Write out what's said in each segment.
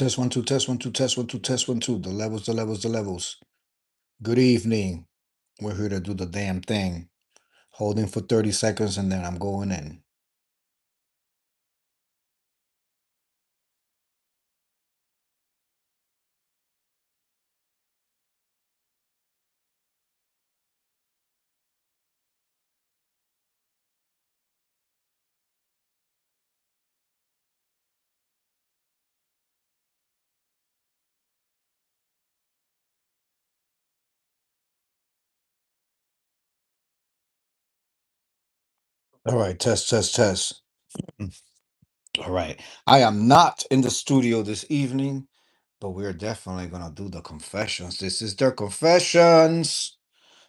Test one, two, test one, two, test one, two, test one, two. The levels, the levels, the levels. Good evening. We're here to do the damn thing. Holding for 30 seconds and then I'm going in. All right, test, test, test. All right. I am not in the studio this evening, but we're definitely going to do the confessions. This is their confessions.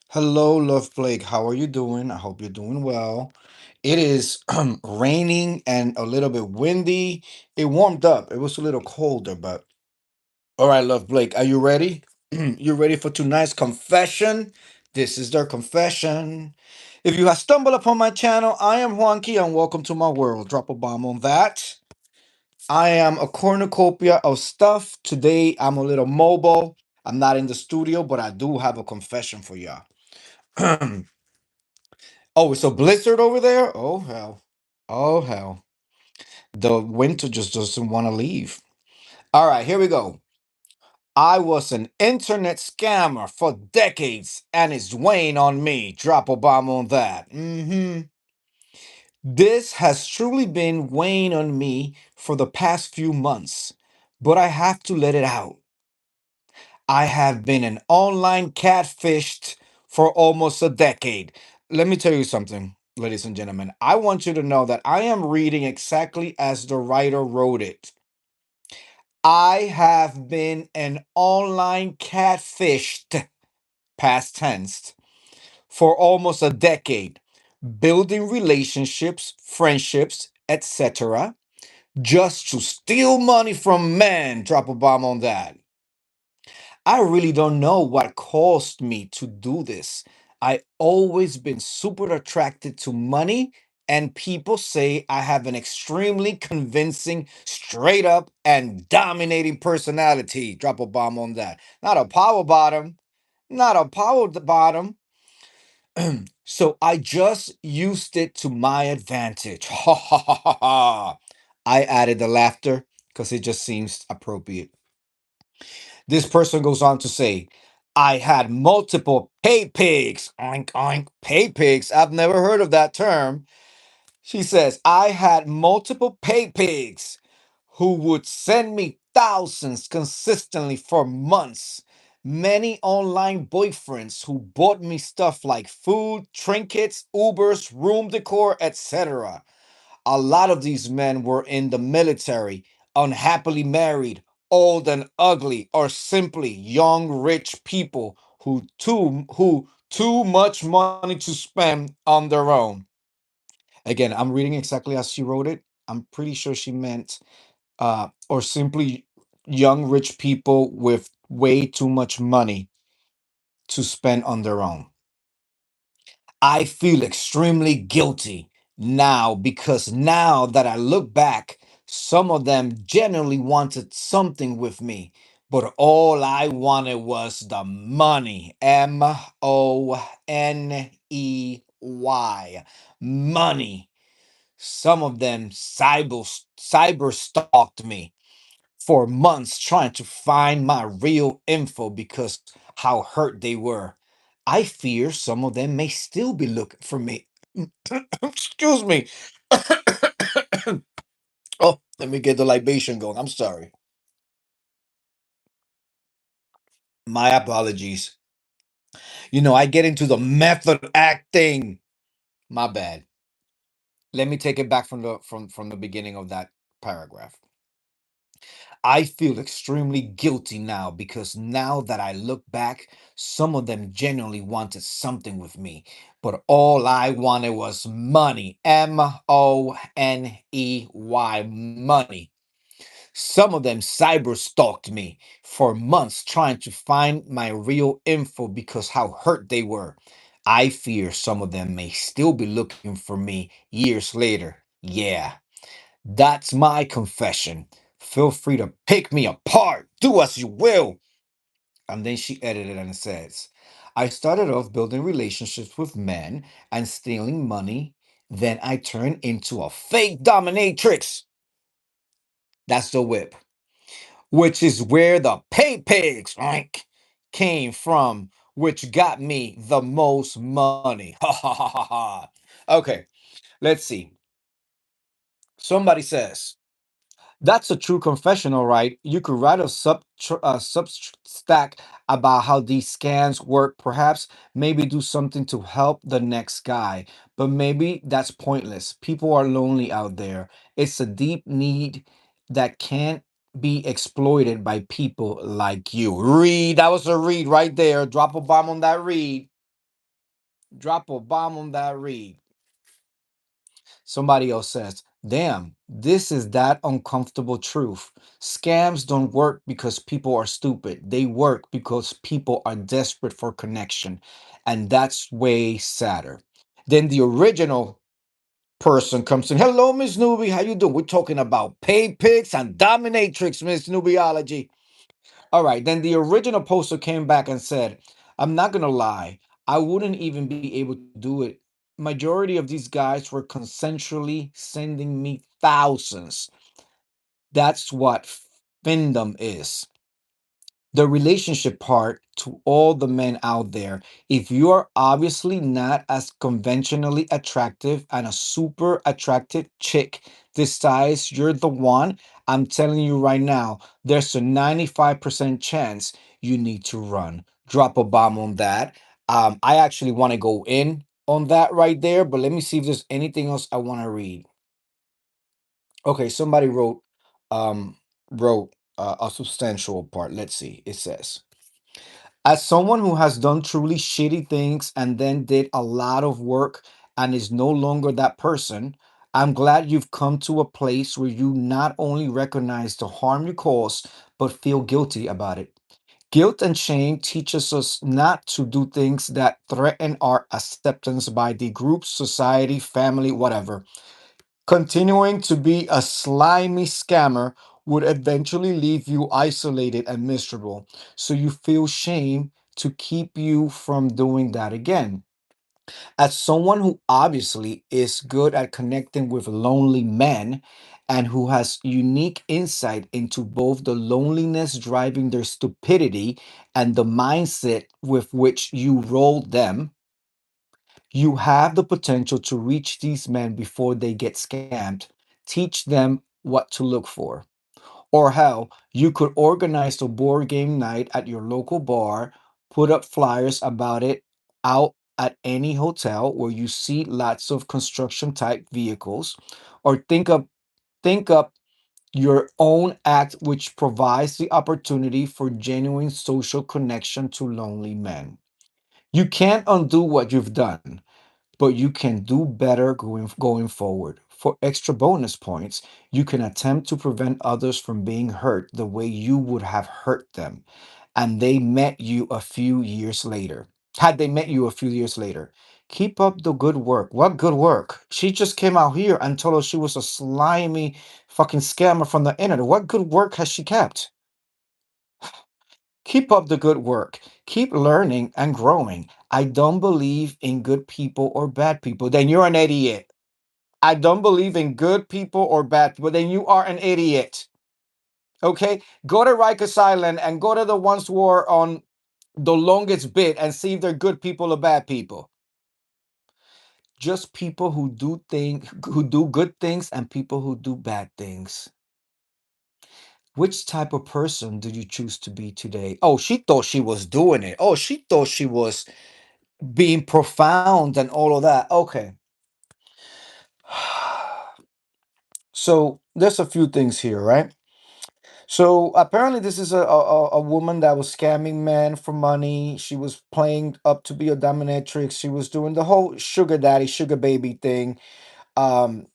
Hello, Love Blake. How are you doing? I hope you're doing well. It is raining and a little bit windy. It warmed up. It was a little colder, but all right, Love Blake, are you ready? You ready for tonight's confession? This is their confession. If you have stumbled upon my channel, I am Juanki and welcome to my world. Drop a bomb on that. I am a cornucopia of stuff. Today I'm a little mobile. I'm not in the studio, but I do have a confession for y'all. Oh, it's a blizzard over there? Oh, hell. Oh, hell. The winter just doesn't want to leave. All right, here we go. I was an internet scammer for decades, and it's weighing on me. Drop a bomb on that. This has truly been weighing on me for the past few months, but I have to let it out. I have been an online catfished for almost a decade. Let me tell you something, ladies and gentlemen. I want you to know that I am reading exactly as the writer wrote it. I have been an online catfished, past tense, for almost a decade, building relationships, friendships, etc., just to steal money from men. Drop a bomb on that. I really don't know what caused me to do this. I always been super attracted to money, and people say I have an extremely convincing, straight up and dominating personality. Drop a bomb on that. Not a power bottom, not a power bottom. So I just used it to my advantage. Ha ha ha ha ha. I added the laughter because it just seems appropriate. This person goes on to say, I had multiple pay pigs. Oink, oink, pay pigs. I've never heard of that term. She says, I had multiple pay pigs who would send me thousands consistently for months. Many online boyfriends who bought me stuff like food, trinkets, Ubers, room decor, etc. A lot of these men were in the military, unhappily married, old and ugly, or simply young rich people who too much money to spend on their own. Again, I'm reading exactly as she wrote it. I'm pretty sure she meant or simply young rich people with way too much money to spend on their own. I feel extremely guilty now because now that I look back, some of them genuinely wanted something with me, but all I wanted was the money. Money. Money. Some of them cyber stalked me for months trying to find my real info because how hurt they were. I fear some of them may still be looking for me. Excuse me. Oh, let me get the libation going. I'm sorry. My apologies. I get into the method acting. My bad. Let me take it back from the beginning of that paragraph. I feel extremely guilty now because now that I look back, some of them genuinely wanted something with me, but all I wanted was money. Money. Money. Some of them cyber stalked me for months trying to find my real info because how hurt they were. I fear some of them may still be looking for me years later. Yeah. That's my confession. Feel free to pick me apart. Do as you will. And then she edited and says, I started off building relationships with men and stealing money. Then I turned into a fake dominatrix. That's the whip, which is where the pay pigs oink, came from, which got me the most money. Ha ha ha ha ha. Okay, let's see. Somebody says, that's a true confessional, right? You could write a substack about how these scans work. Perhaps maybe do something to help the next guy. But maybe that's pointless. People are lonely out there. It's a deep need that can't be exploited by people like you. Read. That was a read right there. Drop a bomb on that read. Drop a bomb on that read. Somebody else says, damn, this is that uncomfortable truth. Scams don't work because people are stupid. They work because people are desperate for connection. And that's way sadder. Then the original person comes in. Hello, Miss Newbie. How you doing? We're talking about pay pigs and dominatrix, Miss Newbiology. All right. Then the original poster came back and said, I'm not going to lie. I wouldn't even be able to do it. Majority of these guys were consensually sending me thousands. That's what findom is. The relationship part to all the men out there. If you are obviously not as conventionally attractive and a super attractive chick decides you're the one, I'm telling you right now, there's a 95% chance you need to run. Drop a bomb on that. I actually want to go in on that right there, but let me see if there's anything else I want to read. Okay, somebody um wrote a substantial part. Let's see. It says, as someone who has done truly shitty things and then did a lot of work and is no longer that person, I'm glad you've come to a place where you not only recognize the harm you caused, but feel guilty about it. Guilt and shame teaches us not to do things that threaten our acceptance by the group, society, family, whatever. Continuing to be a slimy scammer would eventually leave you isolated and miserable. So you feel shame to keep you from doing that again. As someone who obviously is good at connecting with lonely men and who has unique insight into both the loneliness driving their stupidity and the mindset with which you roll them, you have the potential to reach these men before they get scammed. Teach them what to look for. Or hell, you could organize a board game night at your local bar, put up flyers about it out at any hotel where you see lots of construction type vehicles, or think up your own act which provides the opportunity for genuine social connection to lonely men. You can't undo what you've done, but you can do better going forward. For extra bonus points, you can attempt to prevent others from being hurt the way you would have hurt them, and they met you a few years later. Had they met you a few years later, keep up the good work. What good work? She just came out here and told us she was a slimy fucking scammer from the internet. What good work has she kept? Keep up the good work. Keep learning and growing. I don't believe in good people or bad people. Then you're an idiot. I don't believe in good people or bad people. Then you are an idiot. Okay? Go to Rikers Island and go to the ones who are on the longest bit and see if they're good people or bad people. Just people who do good things and people who do bad things. Which type of person do you choose to be today? Oh, she thought she was doing it. Oh, she thought she was being profound and all of that. Okay. So there's a few things here, right? So apparently this is a woman that was scamming men for money. She was playing up to be a dominatrix. She was doing the whole sugar daddy, sugar baby thing, um,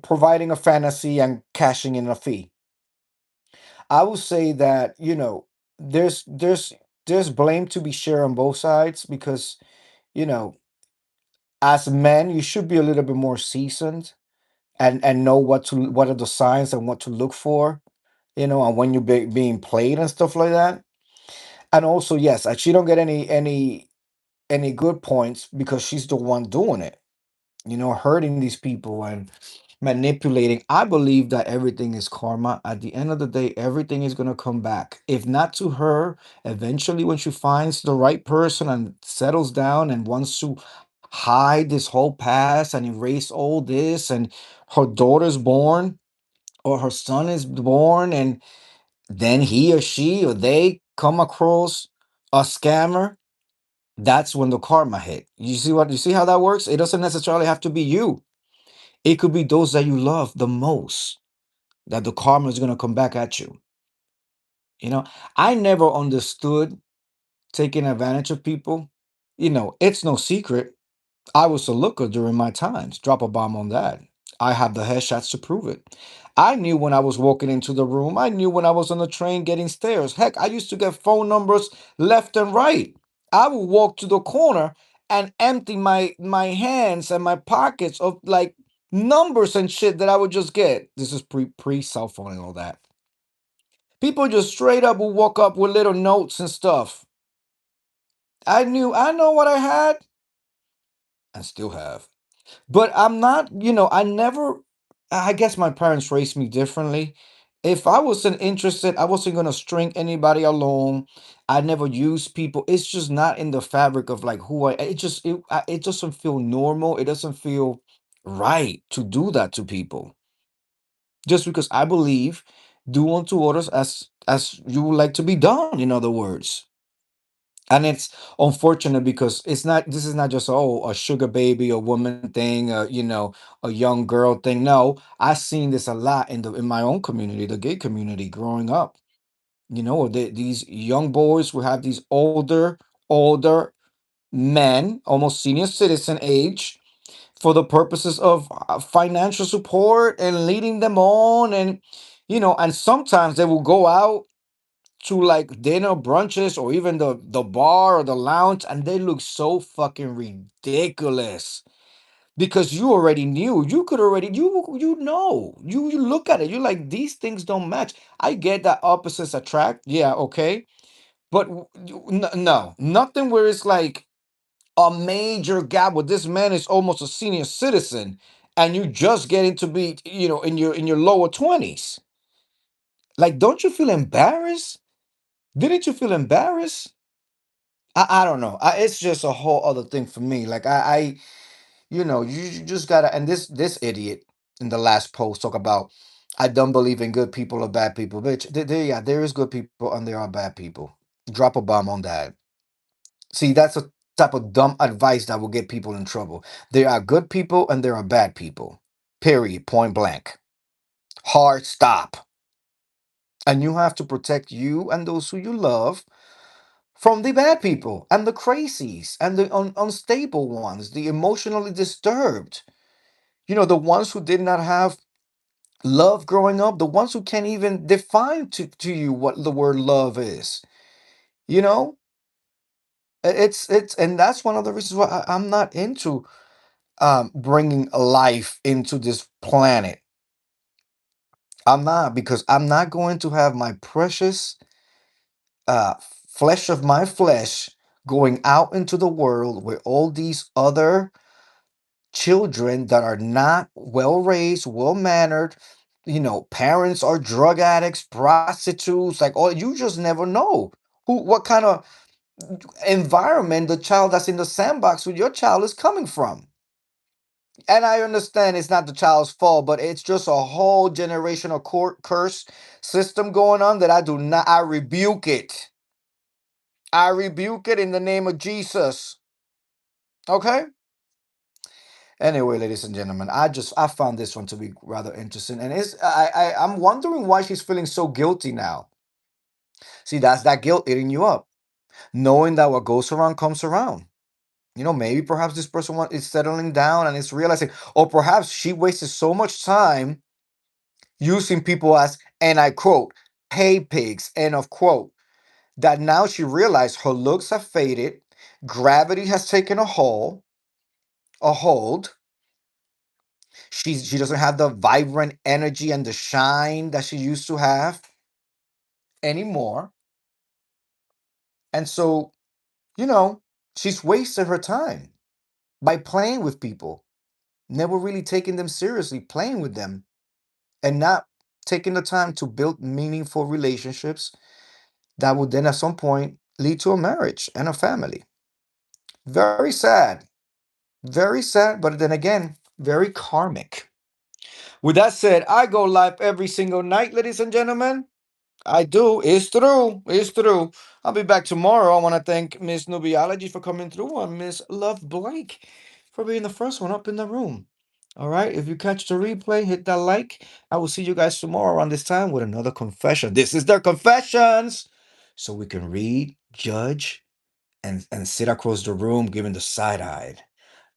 providing a fantasy and cashing in a fee. I will say that, there's there's there's blame to be shared on both sides because, you know, as men, you should be a little bit more seasoned and know what are the signs and what to look for. and when you're being played and stuff like that. And also, yes, she don't get any good points because she's the one doing it, hurting these people and manipulating. I believe that everything is karma. At the end of the day, everything is going to come back. If not to her, eventually when she finds the right person and settles down and wants to hide this whole past and erase all this, and her daughter's born or her son is born, and then he or she or they come across a scammer, that's when the karma hit. You see how that works? It doesn't necessarily have to be you. It could be those that you love the most, that the karma is going to come back at you. You know, I never understood taking advantage of people. It's no secret. I was a looker during my times. Drop a bomb on that. I have the headshots to prove it. I knew when I was walking into the room. I knew when I was on the train getting stairs. Heck, I used to get phone numbers left and right. I would walk to the corner and empty my hands and my pockets of like numbers and shit that I would just get. This is pre cell phone and all that. People just straight up would walk up with little notes and stuff. I know what I had and still have. But I'm not, I never, I guess my parents raised me differently. If I wasn't interested, I wasn't going to string anybody along. I never use people. It's just not in the fabric of like who it doesn't feel normal. It doesn't feel right to do that to people. Just because I believe do unto others as you would like to be done, in other words. And it's unfortunate because this is not just a sugar baby or woman thing, a young girl thing. No, I've seen this a lot in my own community, the gay community, growing up. These young boys will have these older men, almost senior citizen age, for the purposes of financial support and leading them on. And and sometimes they will go out to like dinner brunches or even the bar or the lounge, and they look so fucking ridiculous because you already knew. You could already you look at it, you're like, these things don't match. I get that opposites attract, yeah, okay, but no, nothing where it's like a major gap where this man is almost a senior citizen and you just getting to be, in your lower 20s. Like, don't you feel embarrassed? Didn't you feel embarrassed? I don't know. It's just a whole other thing for me. Like you just gotta. And this idiot in the last post talk about, I don't believe in good people or bad people. Bitch, yeah, there is good people and there are bad people. Drop a bomb on that. See, that's a type of dumb advice that will get people in trouble. There are good people and there are bad people. Period. Point blank. Hard stop. And you have to protect you and those who you love from the bad people and the crazies and the unstable ones, the emotionally disturbed, the ones who did not have love growing up, the ones who can't even define to you what the word love is. You know, and that's one of the reasons why I'm not into bringing life into this planet. I'm not, because I'm not going to have my precious uh, flesh of my flesh going out into the world with all these other children that are not well raised, well mannered. Parents are drug addicts, prostitutes, like, oh, you just never know what kind of environment the child that's in the sandbox with your child is coming from. And I understand it's not the child's fault, but it's just a whole generational curse system going on that I rebuke it. I rebuke it in the name of Jesus. Okay? Anyway, ladies and gentlemen, I found this one to be rather interesting, and I'm wondering why she's feeling so guilty now. See, that's that guilt eating you up, knowing that what goes around comes around. Maybe perhaps this person is settling down and is realizing, or perhaps she wasted so much time using people as, and I quote, pay pigs, end of quote, that now she realized her looks have faded, gravity has taken a hold. She doesn't have the vibrant energy and the shine that she used to have. anymore. And so, you know, she's wasted her time by playing with people, never really taking them seriously, playing with them, and not taking the time to build meaningful relationships that would then at some point lead to a marriage and a family. Very sad. Very sad, but then again, very karmic. With that said, I go live every single night, ladies and gentlemen. I do. It's true. It's true. I'll be back tomorrow. I want to thank Miss Nubiology for coming through and Miss Love Blake for being the first one up in the room. All right. If you catch the replay, hit that like. I will see you guys tomorrow around this time with another confession. This is their confessions. So we can read, judge, and sit across the room giving the side eye.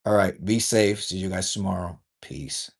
All right. Be safe. See you guys tomorrow. Peace.